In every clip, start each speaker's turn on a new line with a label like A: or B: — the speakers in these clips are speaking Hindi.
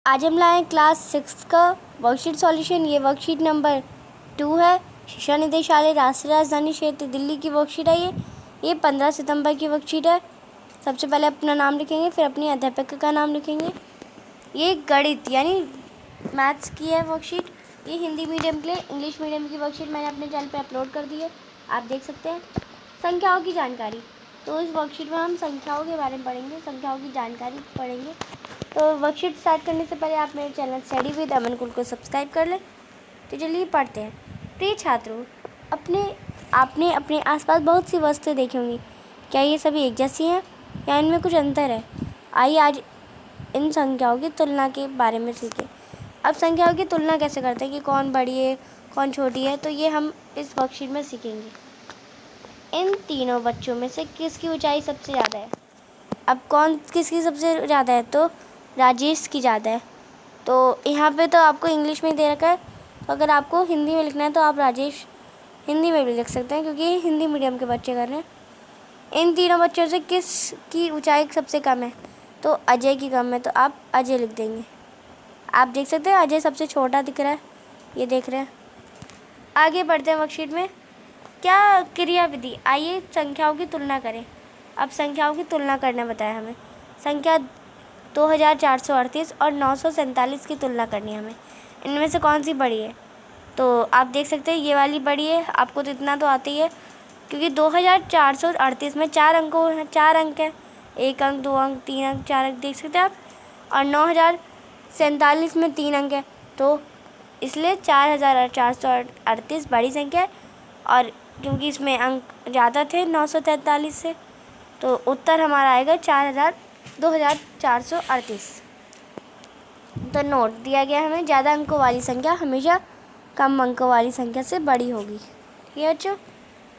A: आज हम लाए क्लास 6 का वर्कशीट सॉल्यूशन। ये वर्कशीट नंबर 2 है। शिक्षा निदेशालय राष्ट्रीय राजधानी क्षेत्र दिल्ली की वर्कशीट है। ये 15 सितंबर की वर्कशीट है। सबसे पहले अपना नाम लिखेंगे, फिर अपनी अध्यापक का नाम लिखेंगे। ये गणित यानी मैथ्स की है वर्कशीट। ये हिंदी मीडियम के लिए, इंग्लिश मीडियम की वर्कशीट मैंने अपने चैनल पर अपलोड कर दी है, आप देख सकते हैं। संख्याओं की जानकारी, तो इस वर्कशीट में हम संख्याओं के बारे में पढ़ेंगे, संख्याओं की जानकारी पढ़ेंगे। तो वर्कशीट स्टार्ट करने से पहले आप मेरे चैनल स्टडी विद अमन कुल को सब्सक्राइब कर लें। तो चलिए पढ़ते हैं। प्रिय छात्रों, आपने अपने आसपास बहुत सी वस्तुएं देखी होंगी। क्या ये सभी एक जैसी हैं या इनमें कुछ अंतर है? आइए आज इन संख्याओं की तुलना के बारे में सीखें। अब संख्याओं की तुलना कैसे करते हैं कि कौन बड़ी है कौन छोटी है, तो ये हम इस वर्कशीट में सीखेंगे। इन तीनों बच्चों में से किसकी ऊंचाई सबसे ज़्यादा है? अब कौन किसकी सबसे ज़्यादा है? तो राजेश की ज़्यादा है। तो यहाँ पे तो आपको इंग्लिश में दे रखा है, तो अगर आपको हिंदी में लिखना है तो आप राजेश हिंदी में भी लिख सकते हैं, क्योंकि ये हिंदी मीडियम के बच्चे कर रहे हैं। इन तीनों बच्चों से किस की ऊंचाई सबसे कम है? तो अजय की कम है, तो आप अजय लिख देंगे। आप देख सकते हैं अजय सबसे छोटा दिख रहा है, ये देख रहे हैं। आगे बढ़ते हैं वर्कशीट में। क्या क्रियाविधि, आइए संख्याओं की तुलना करें। अब संख्याओं की तुलना करना बताया हमें। संख्या 2438 और 947 की तुलना करनी है हमें। इनमें से कौन सी बड़ी है? तो आप देख सकते हैं ये वाली बड़ी है। आपको तो इतना तो आती है, क्योंकि 2438 में 4 अंक है। 1 अंक, 2 अंक, 3 अंक, 4 अंक देख सकते हैं आप। और 9047 में 3 अंक है, तो इसलिए 4438 बड़ी संख्या है। और क्योंकि इसमें अंक ज़्यादा थे 943 से, तो उत्तर हमारा आएगा 2438। तो नोट दिया गया हमें, ज़्यादा अंकों वाली संख्या हमेशा कम अंकों वाली संख्या से बड़ी होगी। ठीक है बच्चों,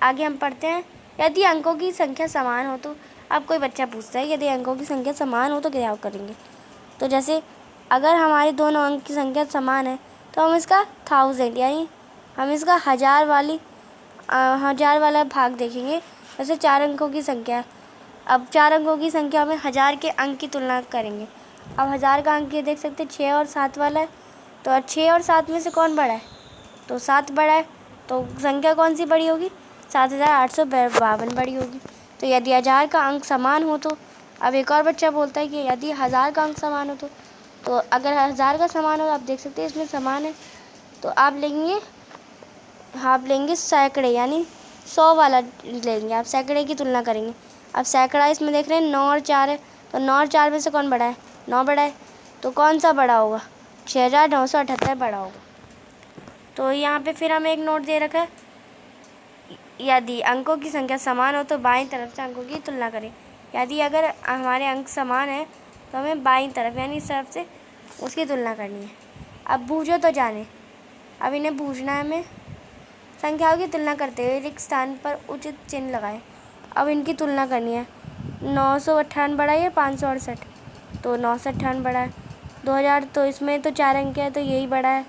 A: आगे हम पढ़ते हैं। यदि अंकों की संख्या समान हो तो, अब कोई बच्चा पूछता है यदि अंकों की संख्या समान हो तो क्या करेंगे? तो जैसे अगर हमारे दोनों अंक की संख्या समान है तो हम इसका 1000 यानी हम इसका हज़ार वाला भाग देखेंगे। जैसे 4 अंकों की संख्या है, अब 4 अंकों की संख्या में 1000 के अंक की तुलना करेंगे। अब 1000 का अंक ये देख सकते हैं 6 और 7 वाला है, तो 6 और 7 में से कौन बड़ा है? तो 7 बड़ा है, तो संख्या कौन सी बड़ी होगी? 7852 बड़ी होगी। तो यदि 1000 का अंक समान हो तो, अब एक और बच्चा बोलता है कि यदि 1000 का अंक समान हो तो अगर 1000 का समान हो, आप देख सकते हैं इसमें समान है, तो आप लेंगे सैकड़े यानी 100 वाला लेंगे। आप सैकड़े की तुलना करेंगे। अब सैकड़ा इसमें देख रहे हैं 9 और 4 है, तो 9 और 4 में से कौन बड़ा है? 9 बड़ा है, तो कौन सा बड़ा होगा? 6978 बड़ा होगा। तो यहाँ पे फिर हमें एक नोट दे रखा है, यदि अंकों की संख्या समान हो तो बाईं तरफ से अंकों की तुलना करें। यदि अगर हमारे अंक समान है तो हमें बाईं तरफ यानी इस तरफ से उसकी तुलना करनी है। अब बूझो तो जाने, अब इन्हें बूझना है हमें। संख्याओं की तुलना करते हुए रिक्त स्थान पर उचित चिन्ह लगाएं। अब इनकी तुलना करनी है। 958 बड़ा है या 568? तो 958 बड़ा है। 2000 तो इसमें तो 4 अंक है, तो यही बड़ा है।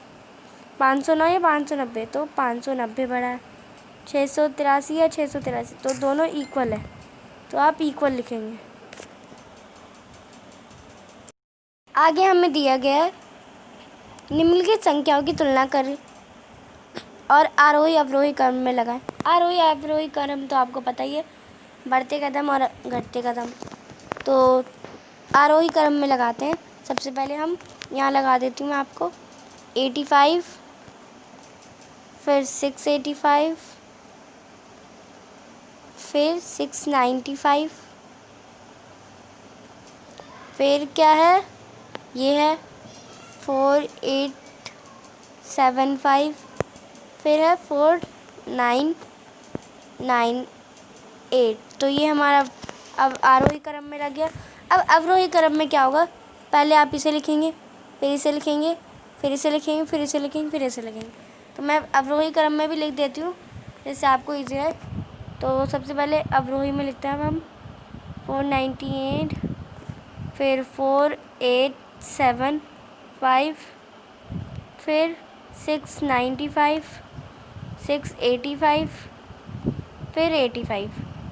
A: 509 या 590? तो 590 बड़ा है। 683 या 683? तो दोनों इक्वल है, तो आप इक्वल लिखेंगे। आगे हमें दिया गया है निम्नलिखित संख्याओं की तुलना करें और आरोही अवरोही क्रम में लगाएं। आरोही अवरोही क्रम तो आपको पता ही है, बढ़ते कदम और घटते कदम। तो आरोही क्रम में लगाते हैं। सबसे पहले हम यहाँ लगा देती हूँ मैं आपको 85, फिर 685, फिर 695, फिर क्या है, ये है 4875, फिर है 4998। तो ये हमारा अब आरोही क्रम में लग गया। अब अवरोही क्रम में क्या होगा? पहले आप इसे लिखेंगे, फिर इसे लिखेंगे, फिर इसे लिखेंगे, फिर इसे लिखेंगे, फिर इसे लिखेंगे। तो मैं अवरोही क्रम में भी लिख देती हूँ, जिससे आपको ईजी है। तो सबसे पहले अवरोही में लिखते हैं हम 498, फिर 4875, फिर 695, 685, फिर 85।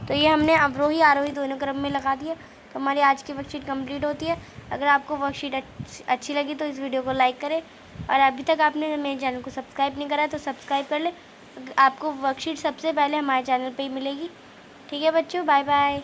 A: तो ये हमने अवरोही आरोही दोनों क्रम में लगा दिया। तो हमारी आज की वर्कशीट कंप्लीट होती है। अगर आपको वर्कशीट अच्छी लगी तो इस वीडियो को लाइक करें, और अभी तक आपने मेरे चैनल को सब्सक्राइब नहीं करा है तो सब्सक्राइब कर ले। आपको वर्कशीट सबसे पहले हमारे चैनल पे ही मिलेगी। ठीक है बच्चों, बाय बाय।